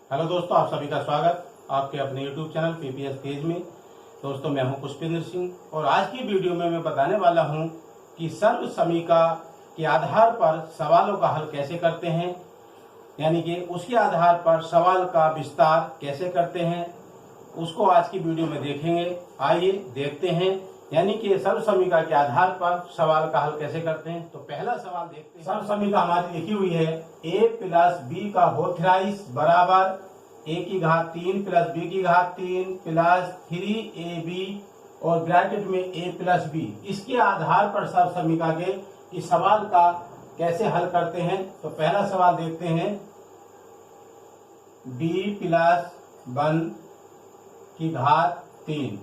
Hello दोस्तों, आप सभी का स्वागत आपके अपने YouTube चैनल पीपीएस पेज में। दोस्तों, मैं हूं पुष्पेंद्र सिंह और आज की वीडियो में मैं बताने वाला हूं कि सर्व समीका के आधार पर सवालों का हल कैसे करते हैं, यानी कि उसके आधार पर सवाल का विस्तार कैसे करते हैं, उसको आज की वीडियो में देखेंगे। आइए देखते हैं, यानी कि सर्व समीका के आधार पर सवाल का हल कैसे करते हैं। तो पहला सवाल देखते हैं। सर्व समीका हमारी लिखी हुई है a प्लस बी का होल थ्राइस बराबर a की घात 3 प्लस b की घात 3 प्लस 3ab और ब्रैकेट में a प्लस b। इसके आधार पर सर्व समीका के इस सवाल का कैसे हल करते हैं। तो पहला सवाल देखते हैं। b प्लस 1 की घात 3।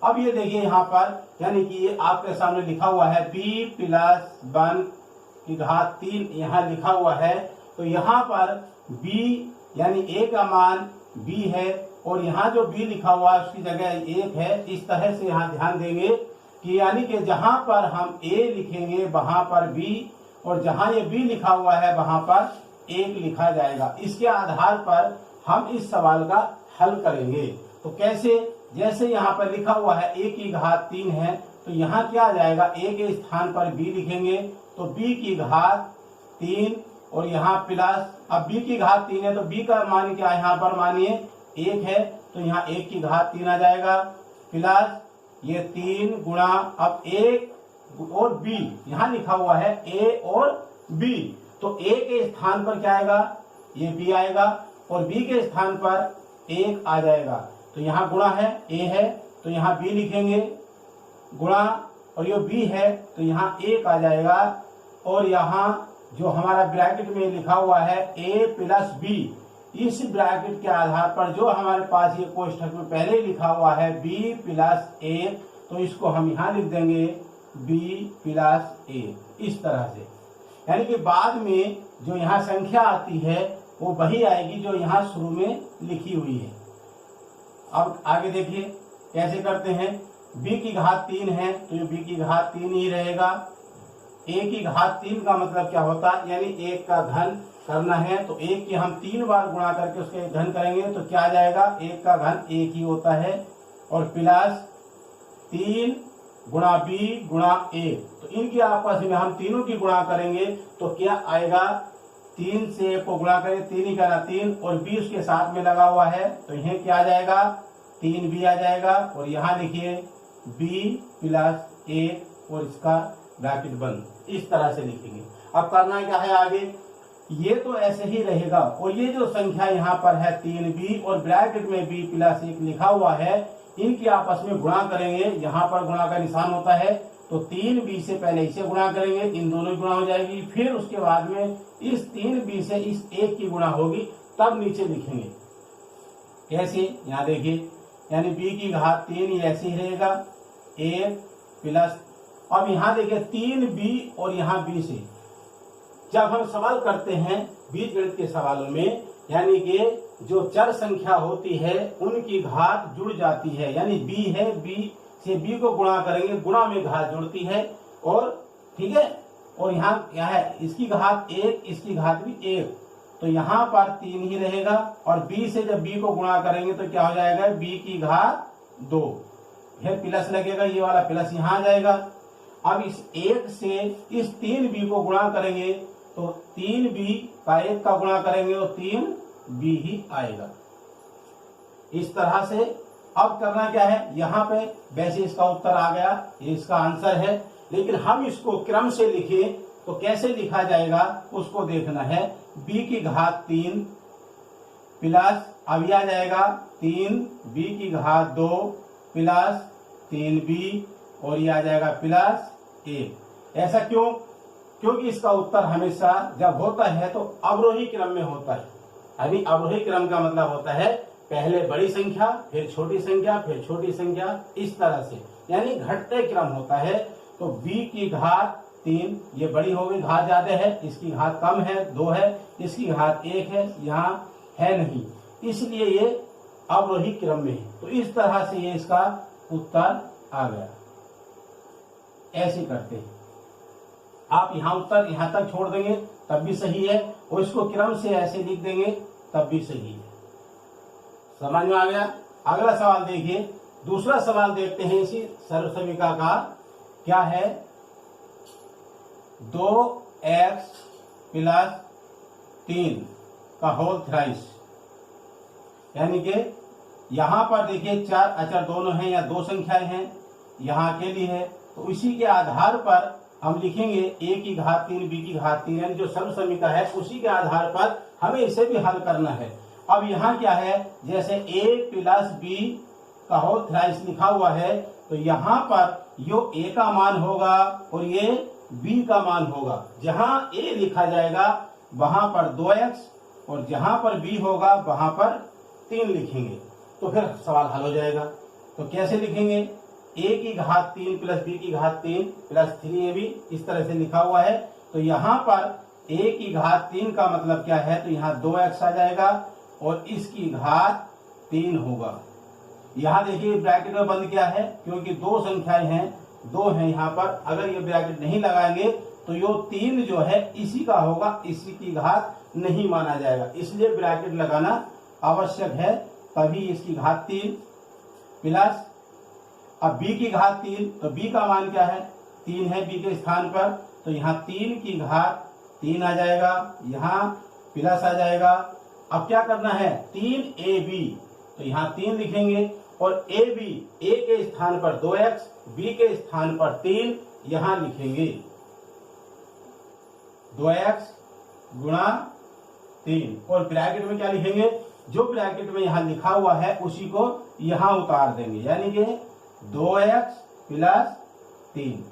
अब ये देखिए यहाँ पर, यानी कि ये आपके सामने लिखा हुआ है b प्लस 1 की घात 3 यहाँ लिखा हुआ है। तो यहाँ पर b यानी a का मान b है और यहाँ जो b लिखा हुआ है उसकी जगह 1 है। इस तरह से यहाँ ध्यान देंगे कि यानी कि जहाँ पर हम a लिखेंगे वहां पर b और जहाँ ये b लिखा हुआ है वहां पर 1 लिखा जाएगा। इसके आधार पर हम इस सवाल का हल करेंगे। तो कैसे, जैसे यहाँ पर लिखा हुआ है a की घात 3 है, तो यहाँ क्या आ जाएगा, a के स्थान पर b लिखेंगे तो b की घात 3 और यहाँ प्लस, अब b की घात 3 है तो b का मान क्या है, यहाँ पर मानिए 1 है तो यहाँ 1 की घात 3 आ जाएगा प्लस ये 3 गुणा, अब a और b यहाँ लिखा हुआ है a और b, तो a के स्थान पर क्या आएगा, ये b आएगा और b के स्थान पर 1 आ जाएगा। तो यहाँ गुणा है, a है तो यहाँ b लिखेंगे गुणा और ये b है तो यहाँ 1 आ जाएगा और यहाँ जो हमारा ब्रैकेट में लिखा हुआ है a प्लस b, इस ब्रैकेट के आधार पर जो हमारे पास ये कोष्ठक में पहले लिखा हुआ है b प्लस 1, तो इसको हम यहाँ लिख देंगे b प्लस 1 इस तरह से। यानी कि बाद में जो यहाँ संख्या आती है वो वही आएगी जो यहाँ शुरू में लिखी हुई है। अब आगे देखिए कैसे करते हैं। b की घात 3 है तो ये b की घात 3 ही रहेगा। a की घात 3 का मतलब क्या होता है, यानी 1 का घन करना है तो 1 की हम 3 बार गुणा करके उसके घन करेंगे तो क्या आ जाएगा, 1 का घन 1 ही होता है और प्लस 3 गुणा b गुणा a। तो इनकी आपस में हम तीनों की गुणा करेंगे तो क्या आएगा, 3 से 1 को गुणा करें 3 ही करना 3 और b उसके साथ में लगा हुआ है तो यह क्या आ जाएगा, 3b आ जाएगा और यहाँ लिखिए b प्लस 1 और इसका ब्रैकेट बंद, इस तरह से लिखेंगे। अब करना क्या है आगे, ये तो ऐसे ही रहेगा और ये जो संख्या यहाँ पर है 3b और ब्रैकेट में b प्लस 1 लिखा हुआ है, इनकी आपस में गुणा करेंगे। यहाँ पर गुणा का निशान होता है तो 3b से पहले इसे गुणा करेंगे, इन दोनों की गुणा हो जाएगी, फिर उसके बाद में इस 3b से इस 1 की गुणा होगी, तब नीचे लिखेंगे। कैसे, यहाँ देखिए, यानी b की घात 3 ऐसे ही रहेगा 1 प्लस, अब यहाँ देखिए 3b और यहाँ b से जब हम सवाल करते हैं बीजगणित के सवालों में, यानी कि जो चर संख्या होती है उनकी घात जुड़ जाती है। यानी b है, b से b को गुणा करेंगे, गुणा में घात जुड़ती है और ठीक है, और यहाँ क्या है, इसकी घात 1 इसकी घात भी 1, तो यहाँ पर 3 ही रहेगा और b से जब b को गुणा करेंगे तो क्या हो जाएगा, b की घात 2, फिर प्लस लगेगा, ये वाला प्लस यहाँ आ जाएगा। अब इस 1 से इस 3b को गुणा करेंगे तो 3b का 1 का गुणा करेंगे तो 3b ही आएगा। इस तरह से अब करना क्या है, यहाँ पे वैसे इसका उत्तर आ गया, ये इसका आंसर है, लेकिन हम इसको क्रम से लिखें तो कैसे लिखा जाएगा उसको देखना है। b की घात 3 प्लस, अब आ जाएगा 3b की घात 2 प्लस 3b और ये आ जाएगा प्लस 1। ऐसा क्यों, क्योंकि इसका उत्तर हमेशा जब होता है तो अवरोही क्रम में होता है। यानी अवरोही क्रम का मतलब होता है पहले बड़ी संख्या फिर छोटी संख्या फिर छोटी संख्या, इस तरह से, यानी घटते क्रम होता है। तो b की घात 3 ये बड़ी हो गई, घात ज्यादा है, इसकी घात कम है 2 है, इसकी घात 1 है, यहाँ है नहीं, इसलिए ये अवरोही क्रम में है। तो इस तरह से ये इसका उत्तर आ गया। ऐसे करते हैं, आप यहाँ उत्तर यहाँ तक छोड़ देंगे तब भी सही है और इसको क्रम से ऐसे लिख देंगे तब भी सही है। समझ में आ गया। अगला सवाल देखिए, दूसरा सवाल देखते हैं इसी सर्वसमीका का। क्या है? 2x प्लस 3 का होल थ्राइस, यानी कि यहां पर देखिए चार अचर दोनों हैं या दो संख्याएं हैं, यहां अकेली है, तो इसी के आधार पर हम लिखेंगे a की घात 3 b की घात 3, यानी जो सर्वसमीका है उसी के आधार पर हमें इसे भी हल करना है। अब यहाँ क्या है, जैसे a प्लस b का होल थ्राइस लिखा हुआ है, तो यहाँ पर यो a का मान होगा और ये b का मान होगा। जहां a लिखा जाएगा वहां पर 2x और जहां पर b होगा वहां पर 3 लिखेंगे, तो फिर सवाल हल हो जाएगा। तो कैसे लिखेंगे? a की घात 3 प्लस b की घात 3 प्लस 3ab, इस तरह से लिखा हुआ है। तो यहाँ पर a की घात 3 का मतलब क्या है, तो यहाँ 2x आ जाएगा और इसकी घात 3 होगा। यहाँ देखिए ब्रैकेट में बंद क्या है, क्योंकि दो संख्याएं हैं, दो हैं यहाँ पर। अगर ये ब्रैकेट नहीं लगाएंगे तो यो 3 जो है इसी का होगा, इसी की घात नहीं माना जाएगा, इसलिए ब्रैकेट लगाना आवश्यक है। तभी इसकी घात 3 प्लस, अब b की घात 3, तो b का मान क्या है? 3 है b के स्थान पर, तो यहाँ 3 की घात 3 आ जाएगा, यहाँ प्लस आ जाएगा। अब क्या करना है? 3ab, तो यहाँ 3 लिखेंगे और ab a के स्थान पर 2x, b के स्थान पर 3 यहाँ लिखेंगे। 2x गुणा 3 और ब्रैकेट में क्या लिखेंगे? जो ब्रैकेट में यहाँ लिखा हुआ है उसी को यहाँ उतार देंगे, यानी कि 2x प्लस 3,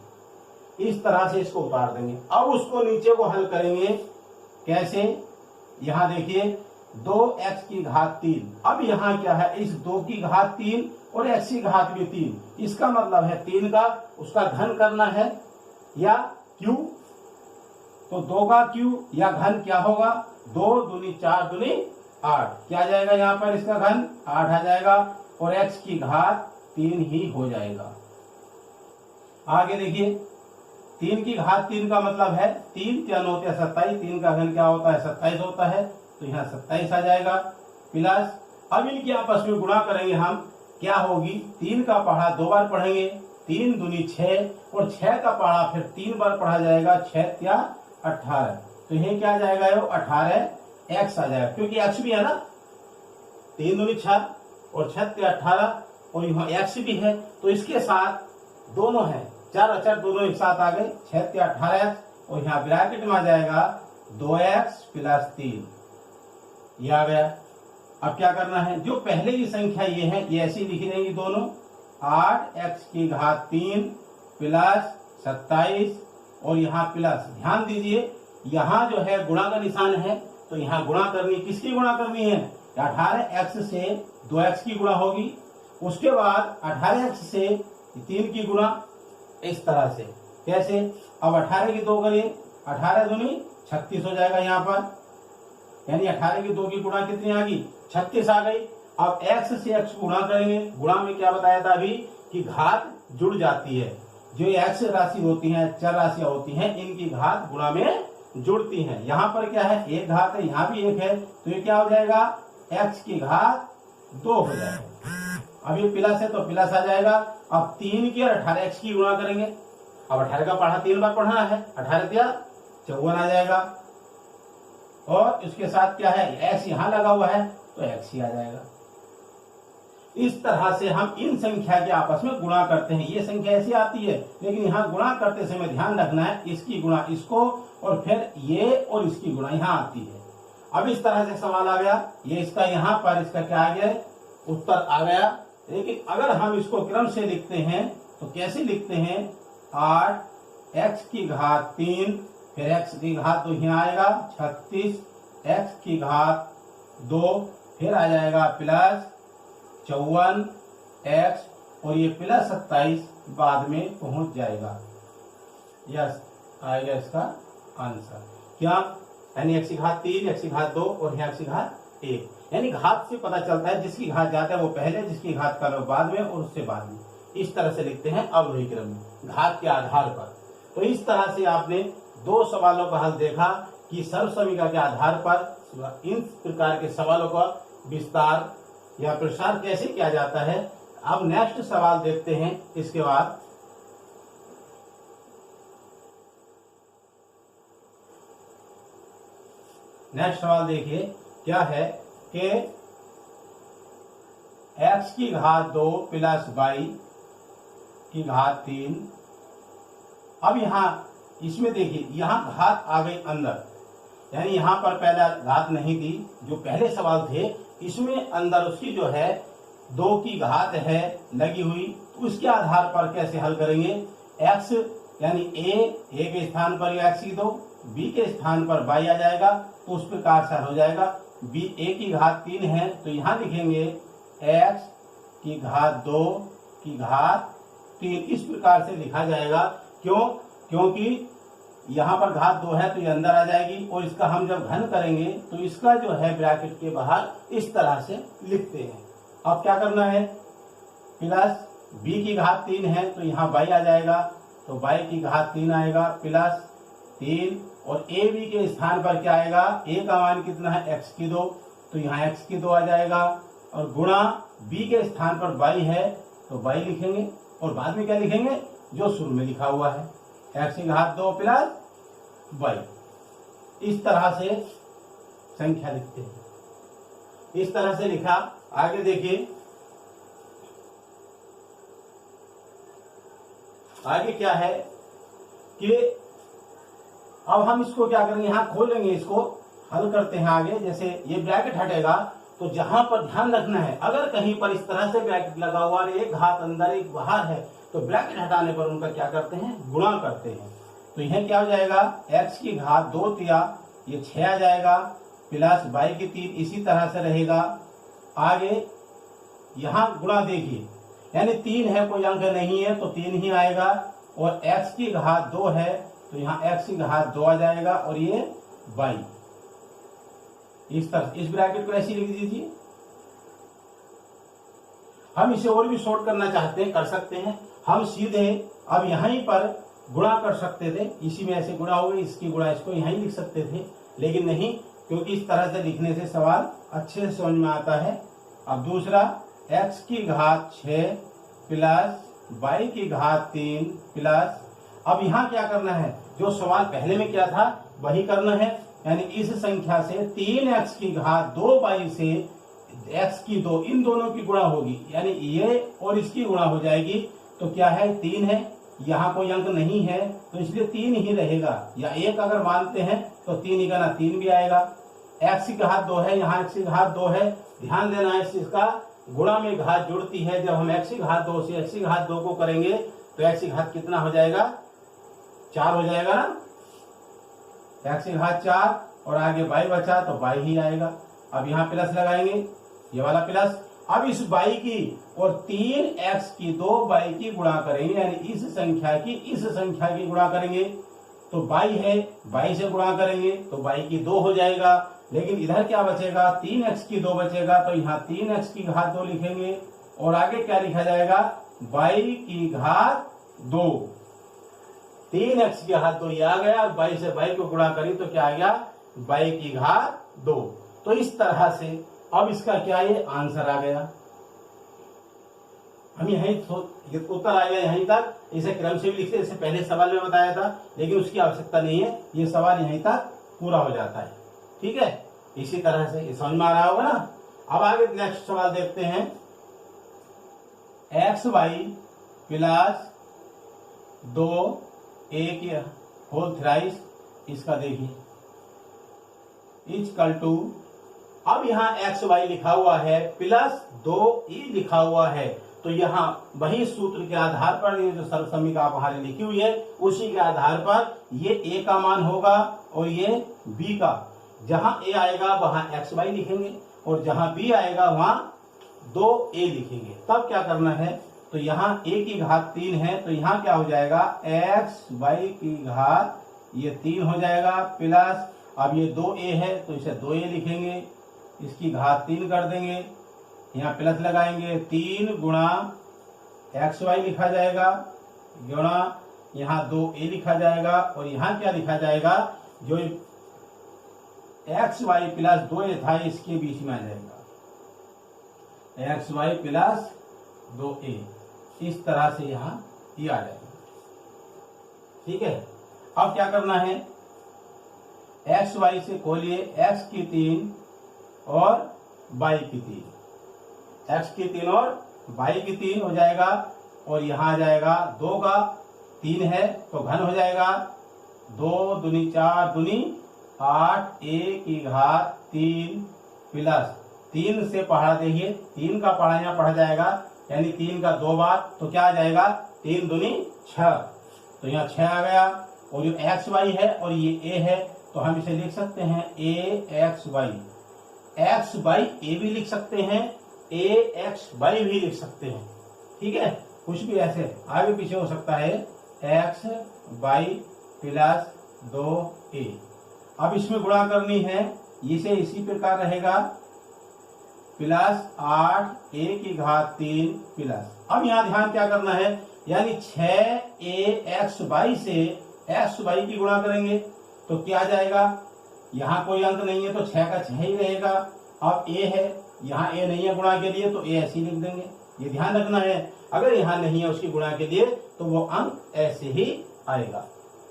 इस तरह से इसको उतार देंगे। अब उसको नीचे को हल करेंगे। कैसे? यहाँ देखिए 2x की घात 3, अब यहाँ क्या है? इस 2 की घात 3 और x की घात भी 3, इसका मतलब है 3 का उसका घन करना है या क्यू, तो 2 का क्यू या घन क्या होगा? 2 दूनी 4 दूनी 8, क्या आ जाएगा यहाँ पर? इसका घन 8 आ जाएगा और x की घात 3 ही हो जाएगा। आगे देखिए 3 की घात 3 का मतलब है 3 3 होते हैं 27, 3 का घन क्या होता है? 27 होता है, तो यहाँ 27 आ जाएगा। प्लस अब इनकी आपस में गुणा करेंगे हम, क्या होगी? 3 का पढ़ा 2 बार पढ़ेंगे, 3 दूनी 6 और 6 का पढ़ा फिर 3 बार पढ़ा जाएगा, 6 या 18, तो ये क्या आ जाएगा? ये 18x आ जाएगा, क्योंकि x भी है ना, 3 दूनी 6 और 6 या 18 और यहाँ x भी है, तो इसके साथ दोनों है, चार अचर दोनों एक साथ आ गए, 6 या 18x और यहाँ ब्रैकेट में आ जाएगा 2x प्लस 3, ये आ गया। अब क्या करना है? जो पहले की संख्या ये है ये ऐसी लिख देंगी दोनों, 8x की घात 3 प्लस 27 और यहाँ प्लस, ध्यान दीजिए यहाँ जो है गुणा का निशान है, तो यहाँ गुणा करनी, किसकी गुणा करनी है? 18x से 2x की गुणा होगी, उसके बाद 18x से 3 की गुणा, इस तरह से। कैसे? अब 18 की 2 करिए, 18 दूनी 36 हो जाएगा यहाँ पर, यानी 18 की 2 की गुणा कितनी आ गई? 36 आ गई। अब x से x गुणा करेंगे, गुणा में क्या बताया था अभी कि घात जुड़ जाती है, जो x राशि होती है, चर राशियां होती हैं, इनकी घात गुणा में जुड़ती हैं। यहाँ पर क्या है? एक घात है, यहाँ भी एक है, तो ये क्या हो जाएगा? x की घात 2 हो जाएगा। अब ये प्लस है तो प्लस आ जाएगा। अब 3 की और 18x की गुणा करेंगे, अब 18 का पढ़ा 3 बार पढ़ना है, 18 या 54 आ जाएगा और इसके साथ क्या है? x यहाँ लगा हुआ है तो x ही आ जाएगा। इस तरह से हम इन संख्या के आपस में गुणा करते हैं। ये संख्या ऐसी आती है, लेकिन यहाँ गुणा करते समय ध्यान रखना है इसकी गुणा इसको और फिर ये और इसकी गुणा यहाँ आती है। अब इस तरह से सवाल आ गया, ये इसका यहाँ पर इसका क्या आ गया? उत्तर आ गया। लेकिन अगर हम इसको क्रम से लिखते हैं तो कैसे लिखते हैं? 8x की घात 3 फिर x की घात 2 यहाँ आएगा, 36 x की घात 2 फिर आ जाएगा प्लस 54 x और ये प्लस 27 बाद में पहुंच जाएगा। यस आएगा इसका आंसर। क्या? यानी x की घात 3, x की घात 2 और यहाँ x की घात 1, यानी घात से पता चलता है जिसकी घात जाता है वो पहले, जिसकी घात का बाद में और उससे बाद में। इस तरह से लिखते हैं अवरोही क्रम में घात के आधार पर। तो इस तरह से आपने 2 सवालों का हल देखा कि सर्वसमीका के आधार पर इन प्रकार के सवालों का विस्तार या प्रसार कैसे किया जाता है। अब नेक्स्ट सवाल देखते हैं इसके बाद। नेक्स्ट सवाल देखिए क्या है कि x की घात 2 प्लस y की घात 3। अब यहां इसमें देखिए यहां घात आ गई अंदर, यानी यहां पर पहला घात नहीं थी। जो पहले सवाल थे इसमें अंदर उसकी जो है 2 की घात है लगी हुई, तो उसके आधार पर कैसे हल करेंगे। x यानी a के स्थान पर x की 2, b के स्थान पर y आ जाएगा, तो उस प्रकार से हो जाएगा। a की घात 3 है तो यहां लिखेंगे x की घात 2 की घात 3, इस प्रकार से लिखा जाएगा। क्यों? क्योंकि यहाँ पर घात 2 है तो ये अंदर आ जाएगी, और इसका हम जब घन करेंगे तो इसका जो है ब्रैकेट के बाहर इस तरह से लिखते हैं। अब क्या करना है, प्लस b की घात 3 है तो यहाँ y आ जाएगा, तो y की घात 3 आएगा प्लस 3, और a b के स्थान पर क्या आएगा, a का मान कितना है x की 2, तो यहाँ x की 2 आ जाएगा, और गुणा b के स्थान पर y है तो y लिखेंगे, और बाद में क्या लिखेंगे जो शुरू में लिखा हुआ है x की घात 2 प्लस y। इस तरह से संख्या लिखते हैं, इस तरह से लिखा। आगे देखिए आगे क्या है कि अब हम इसको क्या करेंगे, यहां खोलेंगे, इसको हल करते हैं आगे। जैसे ये ब्रैकेट हटेगा तो जहां पर ध्यान रखना है, अगर कहीं पर इस तरह से ब्रैकेट लगा हुआ और एक घात अंदर एक बाहर है तो ब्रैकेट हटाने पर उनका क्या करते हैं, गुणा करते हैं। तो यह क्या हो जाएगा, x की घात 2 तिया ये 6 आ जाएगा, प्लस y की 3 इसी तरह से रहेगा। आगे यहां गुणा देखिए, यानी 3 है कोई अंक नहीं है तो 3 ही आएगा, और x की घात 2 है तो यहाँ x की घात 2 आ जाएगा, और ये y। इस तरह इस ब्रैकेट को ऐसे लिख दीजिए। हम इसे और भी शॉर्ट करना चाहते हैं, कर सकते हैं। हम सीधे अब यहीं पर गुणा कर सकते थे, इसी में ऐसे गुणा हो गई, इसकी गुणा इसको यहीं लिख सकते थे, लेकिन नहीं, क्योंकि इस तरह से लिखने से सवाल अच्छे से समझ में आता है। अब दूसरा x की घात 6 प्लस y की घात 3 प्लस, अब यहाँ क्या करना है, जो सवाल पहले में क्या था वही करना है, यानी इस संख्या से 3x की घात 2y से x की 2, इन दोनों की गुणा होगी, यानी ये और इसकी गुणा हो जाएगी। तो क्या है, 3 है, यहाँ कोई अंक नहीं है तो इसलिए 3 ही रहेगा, या 1 अगर मानते हैं तो 3 ही का 3 भी आएगा। x की घात 2 है, यहाँ x की घात 2 है, ध्यान देना है इसका गुणा में घात जुड़ती है। जब हम x की घात 2 से x की घात 2 को करेंगे तो x की घात कितना हो जाएगा, 4 हो जाएगा ना, x की घात 4, और आगे y बचा तो y ही आएगा। अब यहाँ प्लस लगाएंगे, ये वाला प्लस। अब इस y की और 3x की 2y की गुणा करेंगे, यानी इस संख्या की गुणा करेंगे, तो y है, y से गुणा करेंगे तो y की 2 हो जाएगा। लेकिन इधर क्या बचेगा, 3x की 2 बचेगा, तो यहाँ 3x की घात 2 लिखेंगे, और आगे क्या लिखा जाएगा, y की घात 2, 3x की घात 2 ये आ गया, और y से y को गुणा करी तो क्या आ गया, y की घात 2। तो इस तरह से अब इसका क्या, ये आंसर आ गया। हम यहीं उत्तर आ गया यहीं तक। इसे क्रम से भी लिखते, जैसे पहले सवाल में बताया था, लेकिन उसकी आवश्यकता नहीं है, ये सवाल यहीं तक पूरा हो जाता है। ठीक है, इसी तरह से समझ में आ रहा होगा ना। अब आगे नेक्स्ट सवाल देखते हैं, एक्स वाई प्लस 2a की होल थ्राइस, इसका देखिए इक्वल टू, अब यहाँ एक्स वाई लिखा हुआ है प्लस 2e लिखा हुआ है, तो यहाँ वही सूत्र के आधार पर ये जो सर्वसमीका आप वहां लिखी हुई है उसी के आधार पर ये a का मान होगा और ये b का। जहां a आएगा वहां एक्स वाई लिखेंगे, और जहां b आएगा वहां 2a लिखेंगे। तब क्या करना है, तो यहाँ a की घात 3 है तो यहाँ क्या हो जाएगा, एक्स वाई की घात ये 3 हो जाएगा, प्लस अब ये 2a है तो इसे 2a लिखेंगे, इसकी घात 3 कर देंगे, यहाँ प्लस लगाएंगे, 3 गुणा एक्स वाई लिखा जाएगा, गुणा यहाँ 2a लिखा जाएगा, और यहाँ क्या लिखा जाएगा, जो एक्स वाई प्लस 2a था इसके बीच में आ जाएगा। XY प्लस 2A, इस तरह से यहाँ ये आ जाएगा। ठीक है, अब क्या करना है, XY से खोलिए X की 3 और Y की 3, X की 3 और Y की 3 हो जाएगा, और यहाँ आ जाएगा 2 का 3 है तो घन हो जाएगा, 2 दूनी 4 दूनी 8 A की घात 3 प्लस 3 से पढ़ा, देखिए 3 का पढ़ा यहाँ पढ़ा जाएगा, यानी 3 का 2 बार, तो क्या आ जाएगा 3 दूनी 6, तो यहाँ 6 आ गया। और जो XY है और ये A है तो हम इसे लिख सकते हैं AXY, XY A भी लिख सकते हैं, AXY भी लिख सकते हैं। ठीक है, कुछ भी ऐसे आगे पीछे हो सकता है, XY प्लस 2A। अब इसमें गुणा करनी है, इसे इसी प्रकार रहेगा, प्लस 8A की घात 3 प्लस, अब यहाँ ध्यान क्या करना है, यानी 6AXY से XY की गुणा करेंगे तो क्या जाएगा, यहाँ कोई अंक नहीं है तो 6 का 6 ही रहेगा। अब A है, यहाँ A नहीं है गुणा के लिए तो A ऐसे ही लिख देंगे, ये ध्यान रखना है। अगर यहाँ नहीं है उसकी गुणा के लिए तो वो अंक ऐसे ही आएगा।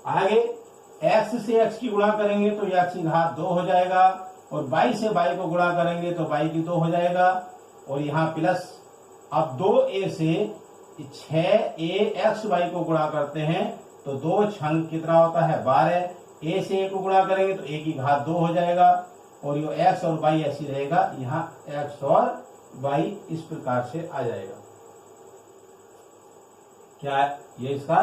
आगे X से X की गुणा करेंगे तो X की घात 2 हो जाएगा, और Y से Y को गुणा करेंगे तो Y की 2 हो जाएगा, और यहाँ प्लस, अब 2A से 6AXY को गुणा करते हैं तो 2 छंग कितना होता है 12, A से A को गुणा करेंगे तो A की घात 2 हो जाएगा, और ये X और Y ऐसी रहेगा, यहाँ X और Y इस प्रकार से आ जाएगा। क्या ये इसका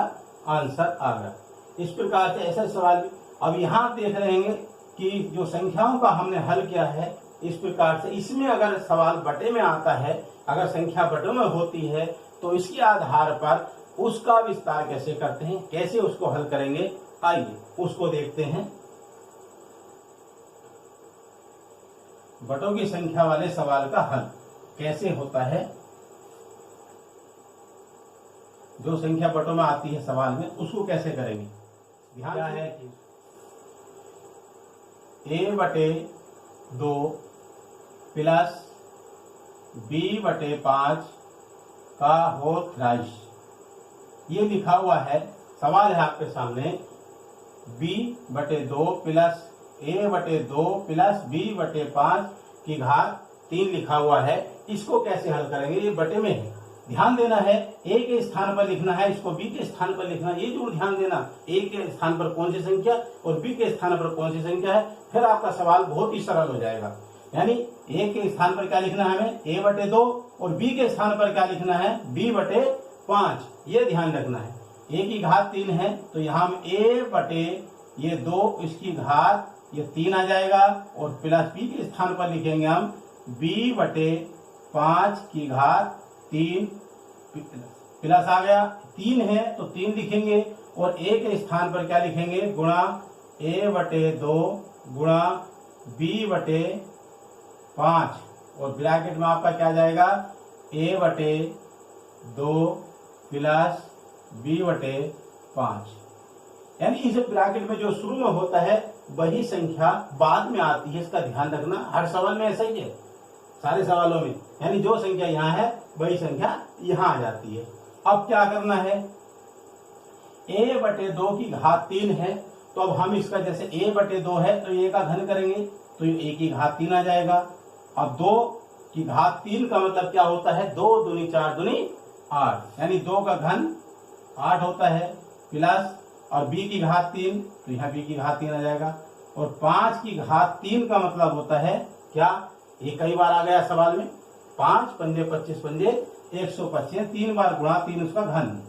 आंसर आ गया। इस प्रकार से ऐसे सवाल भी, अब यहाँ देख रहे हैं कि जो संख्याओं का हमने हल किया है इस प्रकार से, इसमें अगर सवाल बटे में आता है, अगर संख्या बटों में होती है तो इसके आधार पर उसका विस्तार कैसे करते हैं, कैसे उसको हल करेंगे, आइए उसको देखते हैं। बटों की संख्या वाले सवाल का हल कैसे होता है, जो संख्या बटों में आती है सवाल में उसको कैसे करेंगे। ध्यान क्या है कि A/2 प्लस B/5 का होल थ्राइस, ये लिखा हुआ है, सवाल है आपके सामने, B/2 plus A/2 plus B/5 की घात 3 लिखा हुआ है, इसको कैसे हल करेंगे, ये बटे में है, ध्यान देना है। A के स्थान पर लिखना है, इसको B के स्थान पर लिखना, ये जरूर ध्यान देना, A के स्थान पर कौन सी संख्या और B के स्थान पर कौन सी संख्या है, फिर आपका सवाल बहुत ही सरल हो जाएगा। यानी A के स्थान पर क्या लिखना है हमें A/2, और B के स्थान पर क्या लिखना है B/5, ये ध्यान रखना है। A की घात 3 है तो यहाँ हम A/2 इसकी घात ये 3 आ जाएगा, और प्लस B के स्थान पर लिखेंगे हम B/5 की घात 3 प्लस आ गया, 3 है तो 3 लिखेंगे, और A के स्थान पर क्या लिखेंगे गुणा A/2 गुणा B/5, और ब्रैकेट में आपका क्या जाएगा A/2 प्लस B/5, यानी इस ब्रैकेट में जो शुरू में होता है वही संख्या बाद में आती है, इसका ध्यान रखना। हर सवाल में ऐसा ही है, सारे सवालों में, यानी जो संख्या यहाँ है वही संख्या यहाँ आ जाती है। अब क्या करना है, A/2 की घात 3 है तो अब हम इसका, जैसे A/2 है तो A का घन करेंगे तो ये A की घात 3 आ जाएगा। अब 2 की घात 3 का मतलब क्या होता है, 2 दूनी 4 दूनी 8, यानी 2 का घन 8 होता है, प्लस और B की घात 3 तो यहाँ B की घात 3 आ जाएगा, और 5 की घात 3 का मतलब होता है क्या, ये कई बार आ गया सवाल में, 5 पंजे 25 पंजे 125, 3 बार गुणा 3 उसका घन,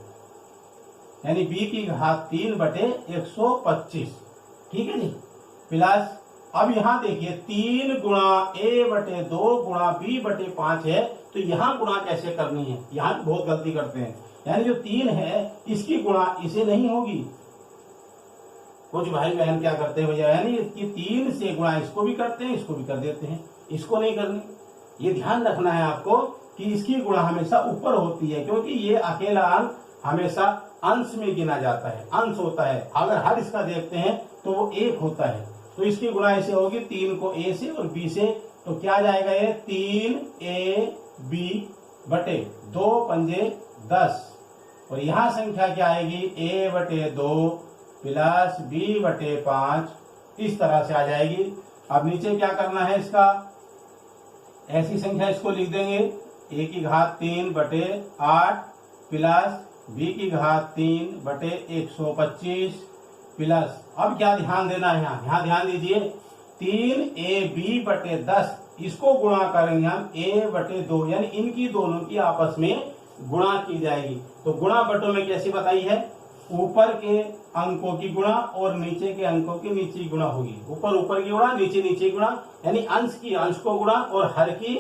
यानी B की घात 3/125, ठीक है जी, प्लस अब यहाँ देखिए 3 गुणा A/2 गुणा B/5 है, तो यहाँ गुणा कैसे करनी है, यहाँ बहुत गलती करते हैं, यानी जो 3 है इसकी गुणा इसे नहीं होगी। कुछ भाई बहन क्या करते हैं भैया, यानी इसकी 3 से गुणा इसको भी करते हैं, इसको भी कर देते हैं, इसको नहीं करनी। ये ध्यान रखना है आपको कि इसकी गुणा हमेशा ऊपर होती है, क्योंकि ये अकेला अंक हमेशा अंश में गिना जाता है, अंश होता है, अगर हर इसका देखते हैं तो वो 1 होता है। तो इसकी गुणा ऐसे होगी 3 को a से और b से, तो क्या जाएगा ये 3ab बटे 2 पंजे 10, और यहां संख्या क्या आएगी a बटे 2 प्लस b बटे 5, इस तरह से आ जाएगी। अब नीचे क्या करना है इसका, ऐसी संख्या इसको लिख देंगे a की घात 3 बटे 8 प्लस b की घात 3 बटे 125 प्लस, अब क्या ध्यान देना है यहाँ ध्यान दीजिए 3ab बटे 10, इसको गुणा करेंगे हम a बटे 2, यानी इनकी दोनों की आपस में गुणा की जाएगी। तो गुणा बटों में कैसी बताई है, ऊपर के अंकों की गुणा और नीचे के अंकों की नीचे गुणा होगी, ऊपर ऊपर की गुणा नीचे नीचे गुणा, यानी अंश की अंश को गुणा और हर की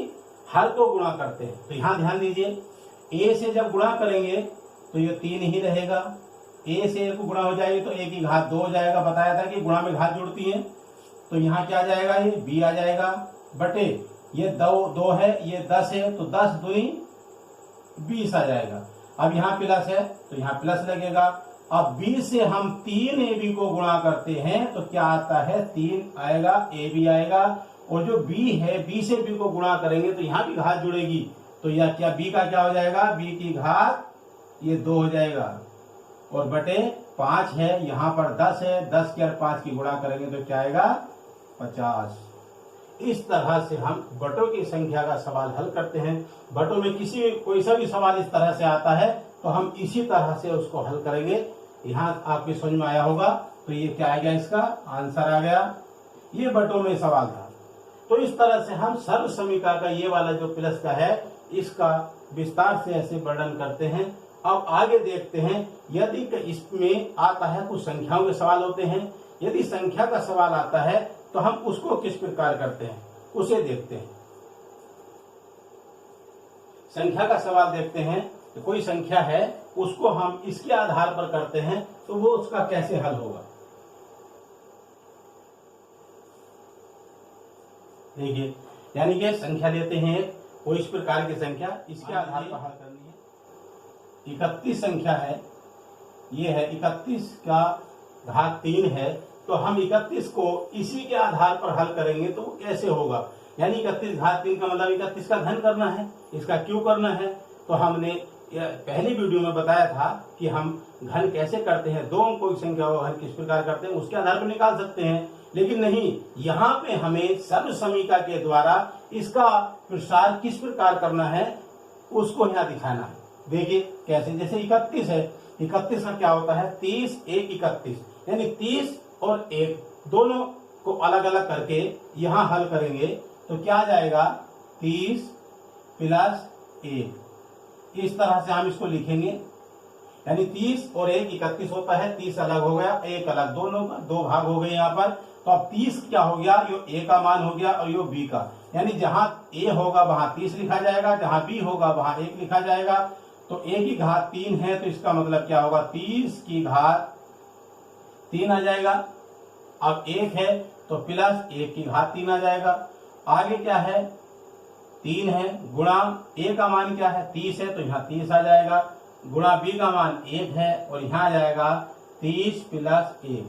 हर को गुणा करते हैं। तो यहाँ ध्यान दीजिए a से जब गुणा करेंगे तो ये 3 ही रहेगा, a से a को गुणा हो जाएगी तो a की घात 2 हो जाएगा, बताया था कि गुणा में घात जुड़ती है। तो यहाँ क्या आ जाएगा, ये b आ जाएगा बटे ये 2 है, ये 10 है, तो 10 दूनी 20 आ जाएगा। अब यहाँ प्लस है तो यहाँ प्लस लगेगा। अब b से हम 3ab को गुणा करते हैं तो क्या आता है 3 आएगा, ab आएगा, और जो b है b से b को गुणा करेंगे तो यहाँ भी घात जुड़ेगी, तो यह क्या b का क्या हो जाएगा, b की घात ये 2 हो जाएगा, और बटे 5 है, यहाँ पर 10 है, 10 की और 5 की गुणा करेंगे तो क्या आएगा 50। इस तरह से हम बटों की संख्या का सवाल हल करते हैं। बटों में कोई सा भी सवाल इस तरह से आता है तो हम इसी तरह से उसको हल करेंगे। यहाँ आपके समझ में आया होगा, तो ये क्या आ गया, इसका आंसर आ गया, ये बटों में सवाल था। तो इस तरह से हम सर्व समीकरण का ये वाला जो प्लस का है इसका विस्तार से ऐसे वर्णन करते हैं। अब आगे देखते हैं, यदि इसमें आता है कुछ संख्याओं के सवाल होते हैं, यदि संख्या का सवाल आता है तो हम उसको किस प्रकार करते हैं उसे देखते हैं। संख्या का सवाल देखते हैं, तो कोई संख्या है उसको हम इसके आधार पर करते हैं तो वो उसका कैसे हल होगा। देखिए, यानी कि संख्या लेते हैं कोई इस प्रकार की संख्या, इसके आधार पर हल करनी है। 31 संख्या है, ये है 31 का घात 3 है, तो हम 31 को इसी के आधार पर हल करेंगे तो कैसे होगा, यानी 31 घात 3 का मतलब 31 का घन करना है, इसका क्यों करना है। तो हमने पहली वीडियो में बताया था कि हम घन कैसे करते हैं, 2 अंकों की संख्या का घन किस प्रकार करते हैं उसके आधार पर निकाल सकते हैं, लेकिन नहीं, यहाँ पे हमें सर्व समीकरण के द्वारा इसका प्रसार किस प्रकार करना है उसको यहाँ दिखाना है। देखिए कैसे, जैसे 31 है, 31 का क्या होता है 30 1 31, यानी 30 और 1 दोनों को अलग अलग करके यहाँ हल करेंगे तो क्या आ जाएगा 30 प्लस 1, इस तरह से हम इसको लिखेंगे, यानी 30 और 1 31 होता है, 30 अलग हो गया 1 अलग, दोनों का 2 भाग हो गए यहाँ पर। तो अब 30 क्या हो गया, यो a का मान हो गया और यो b का, यानी जहां a होगा वहां 30 लिखा जाएगा, जहां b होगा वहां 1 लिखा जाएगा। तो a की घात 3 है तो इसका मतलब क्या होगा 30 की घात 3 आ जाएगा। अब 1 है तो प्लस 1 की घात 3 आ जाएगा। आगे क्या है 3 है, गुणा a का मान क्या है 30 है तो यहाँ 30 आ जाएगा, गुणा b का मान 1 है और यहाँ आ जाएगा 30 प्लस 1,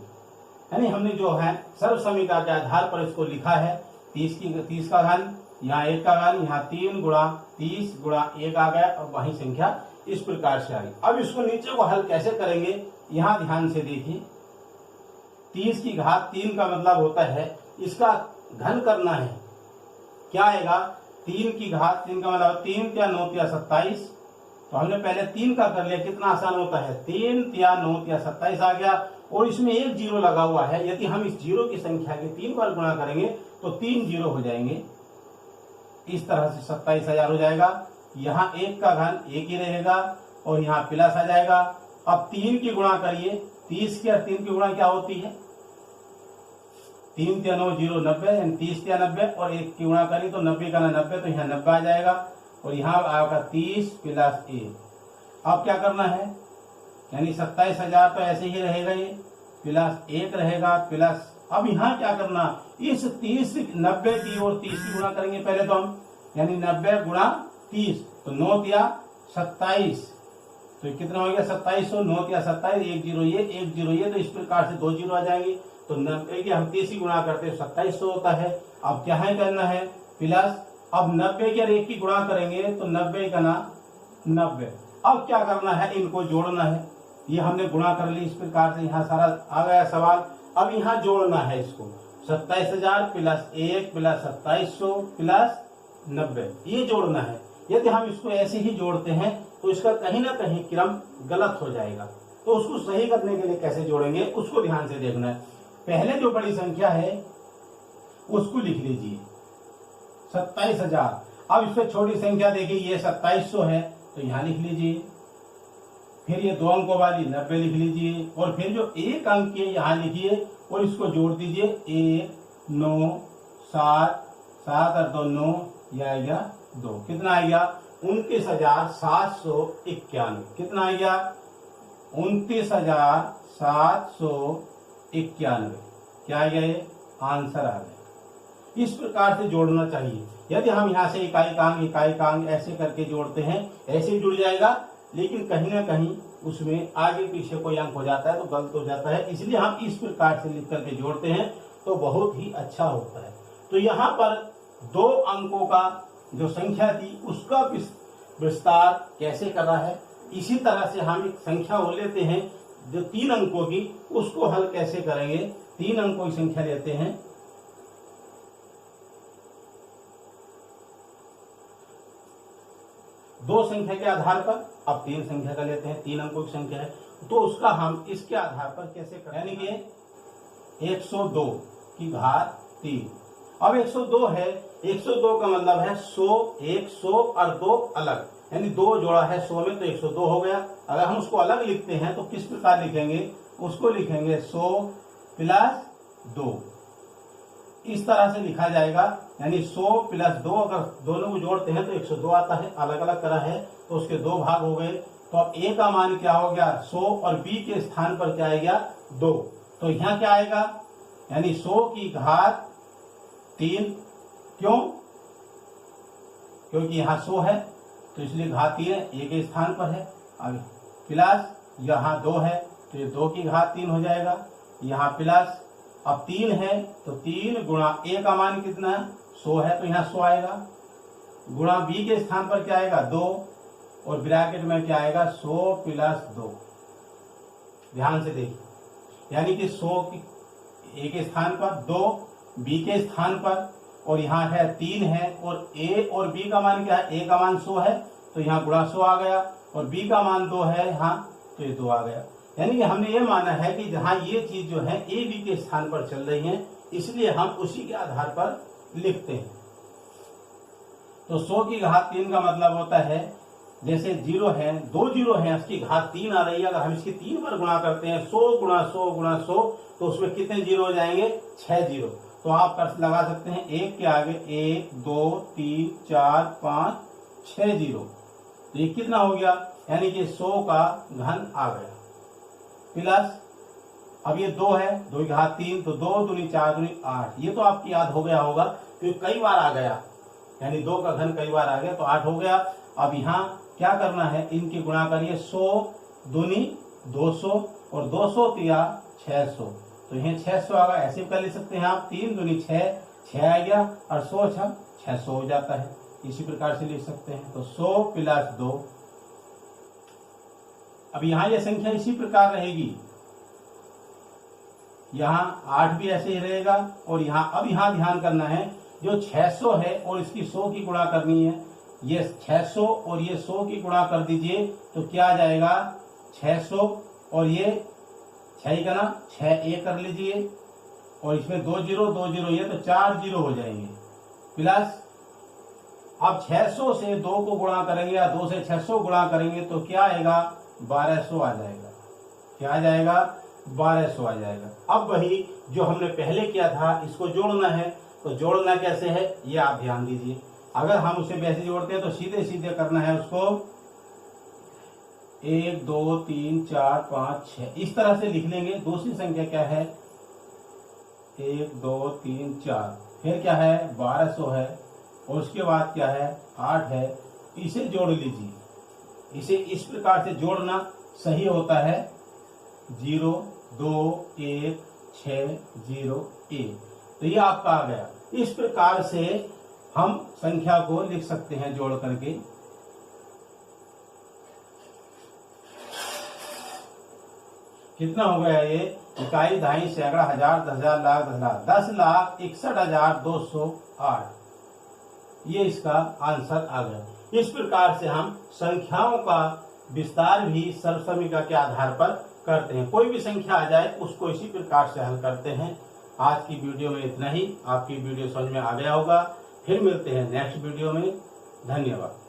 यानी हमने जो है सर्व समीकरण के आधार पर इसको लिखा है 30 का घन, यहाँ 1 का घन, यहाँ 3 गुणा 30 गुणा 1 आ गया और वही संख्या इस प्रकार से आ गई। अब इसको नीचे को हल कैसे करेंगे, यहाँ ध्यान से देखिए, 30 की घात 3 का मतलब होता है इसका घन करना है, क्या आएगा 3 की घात 3 का मतलब 3 या 9 या 27, तो हमने पहले 3 का कर लिया, कितना आसान होता है 3 या 9 या 27 आ गया, और इसमें एक जीरो लगा हुआ है, यदि हम इस जीरो की संख्या के 3 बार गुणा करेंगे तो 3 जीरो हो जाएंगे, इस तरह से 27,000 हो जाएगा। यहाँ 1 का घन 1 ही रहेगा और यहाँ प्लस आ जाएगा। अब 3 की गुणा करिए, 30 की और 3 की गुणा क्या होती है 3 या 9 0 90, यानी 30 या 90, और 1 की गुणा करिए तो 90 का 90, तो यहाँ 90 आ जाएगा और यहाँ आएगा 30 प्लस 1। अब क्या करना है, यानी 27,000 तो ऐसे ही रहेगा, ये प्लस 1 रहेगा प्लस, अब यहाँ क्या करना, इस 90 की और 30 की गुणा करेंगे पहले तो हम, यानी 90 गुणा 30, तो 9 या 27, तो कितना हो गया 2700, 9 या 27, 1 जीरो ये 1 जीरो ये, तो इस प्रकार से 2 जीरो आ जाएंगे। तो 90 की हम 30 गुणा करते हैं 2700 होता है। अब क्या है करना है प्लस, अब 90 के 1 की गुणा करेंगे तो 90 का ना 90। अब क्या करना है, इनको जोड़ना है। ये हमने गुणा कर ली इस प्रकार से, यहाँ सारा आ गया सवाल। अब यहाँ जोड़ना है इसको, 27,000 प्लस 1 प्लस 2700 प्लस 90, ये जोड़ना है। यदि हम इसको ऐसे ही जोड़ते हैं तो इसका कहीं ना कहीं क्रम गलत हो जाएगा। तो उसको सही करने के लिए कैसे जोड़ेंगे उसको ध्यान से देखना है। पहले जो बड़ी संख्या है उसको लिख लीजिए 27,000। अब इससे छोटी संख्या देखिए ये 2700 है तो यहाँ लिख लीजिए। फिर ये 2 अंकों वाली 90 लिख लीजिए, और फिर जो 1 अंक है यहाँ लिखिए और इसको जोड़ दीजिए 1 9 7 7 और 2 9, यह आएगा 2। कितना आएगा 29,791। कितना आएगा 29,791। क्या आ गया, ये आंसर आ गया। इस प्रकार से जोड़ना चाहिए। यदि हम यहाँ से इकाई का अंक ऐसे करके जोड़ते हैं, ऐसे जुड़ जाएगा, लेकिन कहीं ना कहीं उसमें आगे पीछे कोई अंक हो जाता है तो गलत हो जाता है। इसलिए हम इस प्रकार से लिख करके जोड़ते हैं तो बहुत ही अच्छा होता है। तो यहाँ पर 2 अंकों का जो संख्या थी उसका विस्तार कैसे करना है, इसी तरह से हम एक संख्या वो लेते हैं जो 3 अंकों की, उसको हल कैसे करेंगे। 3 अंकों की संख्या लेते हैं, दो संख्या के आधार पर, अब 3 संख्या का लेते हैं, 3 अंकों की संख्या है तो उसका हम इसके आधार पर कैसे करें, यानी कि 102 की घात 3। अब 102 है, 102 का मतलब है 100, 100 और 2 अलग, यानी 2 जोड़ा है 100 में तो 102 हो गया। अगर हम उसको अलग लिखते हैं तो किस प्रकार लिखेंगे, उसको लिखेंगे 100 प्लस 2, इस तरह से लिखा जाएगा। यानी 100 प्लस 2 अगर दोनों को जोड़ते हैं तो 102 आता है, अलग अलग तरह है तो उसके 2 भाग हो गए। तो अब ए का मान क्या हो गया 100 और बी के स्थान पर क्या आएगा 2, तो यहाँ क्या आएगा, यानी 100 की घात 3। क्यों, क्योंकि यहाँ 100 है तो इसलिए घात 3 है, ए के स्थान पर है। आगे प्लस यहाँ 2 है तो ये 2 की घात 3 हो जाएगा। यहाँ प्लस, अब 3 है तो 3 गुणा ए का मान कितना है 100 है तो यहाँ 100 आएगा, गुणा बी के स्थान पर क्या आएगा 2, और ब्रैकेट में क्या आएगा 100 प्लस 2। ध्यान से देखिए, यानी कि 100 की ए के स्थान पर 2, बी के स्थान पर, और यहाँ है 3 है, और ए और बी का मान क्या है, ए का मान 100 है तो यहाँ गुणा 100 आ गया, और बी का मान 2 है यहाँ तो ये 2 आ गया। यानी कि हमने ये माना है कि जहाँ ये चीज जो है ए बी के स्थान पर चल रही है, इसलिए हम उसी के आधार पर लिखते हैं। तो 100 की घात 3 का मतलब होता है, जैसे 0 है, 2 0 है, उसकी घात 3 आ रही है, अगर हम इसकी 3 पर गुणा करते हैं 100 गुणा 100 गुणा 100 तो उसमें कितने 0 हो जाएंगे 6 0। तो आप कर लगा सकते हैं 1 के आगे 1 2 3 4 5 6 0, तो ये कितना हो गया, यानी कि 100 का घन आ गया। प्लस अब ये 2 है, 2 की घात 3 तो 2 दूनी 4 दूनी 8, ये तो आपकी याद हो गया होगा क्योंकि कई बार आ गया, यानी 2 का घन कई बार आ गया तो 8 हो गया। अब यहाँ क्या करना है, इनकी गुणा करिए, 100 दूनी 200 और 200 तिया 600, तो यहाँ 600 आ गया। ऐसे कर ले सकते हैं आप, 3 दूनी 6, 6 आ गया और 100 600 हो जाता है, इसी प्रकार से लिख सकते हैं। तो 100 प्लस 2, अब यहाँ यह संख्या इसी प्रकार रहेगी, यहाँ 8 भी ऐसे ही रहेगा, और यहाँ अब यहाँ ध्यान करना है जो 600 है और इसकी 100 की गुणा करनी है, ये 600 और ये 100 की गुणा कर दीजिए तो क्या आ जाएगा 600, और ये 6 का ना 6 ए कर लीजिए, और इसमें 2 0 2 0 ये तो 4 0 हो जाएंगे। प्लस अब 600 से 2 को गुणा करेंगे या 2 से 600 गुणा करेंगे तो क्या आएगा 1200 आ जाएगा। क्या आ जाएगा 1200 आ जाएगा। अब वही जो हमने पहले किया था इसको जोड़ना है, तो जोड़ना कैसे है ये आप ध्यान दीजिए। अगर हम उसे वैसे जोड़ते हैं तो सीधे सीधे करना है उसको, 1 2 3 4 5 6 इस तरह से लिख लेंगे। दूसरी संख्या क्या है 1 2 3 4, फिर क्या है 1200 है, और उसके बाद क्या है 8 है, इसे जोड़ लीजिए। इसे इस प्रकार से जोड़ना सही होता है, 0 2 1 601। तो ये आपका आ गया। इस प्रकार से हम संख्या को लिख सकते हैं जोड़ करके। कितना हो गया ये? इकाई, दहाई, सैकड़ा, हजार, 10,000, लाख, 10,61,208। ये इसका आंसर आ गया। इस प्रकार से हम संख्याओं का विस्तार भी सर्वसमीकरण के आधार पर करते हैं। कोई भी संख्या आ जाए उसको इसी प्रकार से हल करते हैं। आज की वीडियो में इतना ही। आपकी वीडियो समझ में आ गया होगा। फिर मिलते हैं नेक्स्ट वीडियो में। धन्यवाद।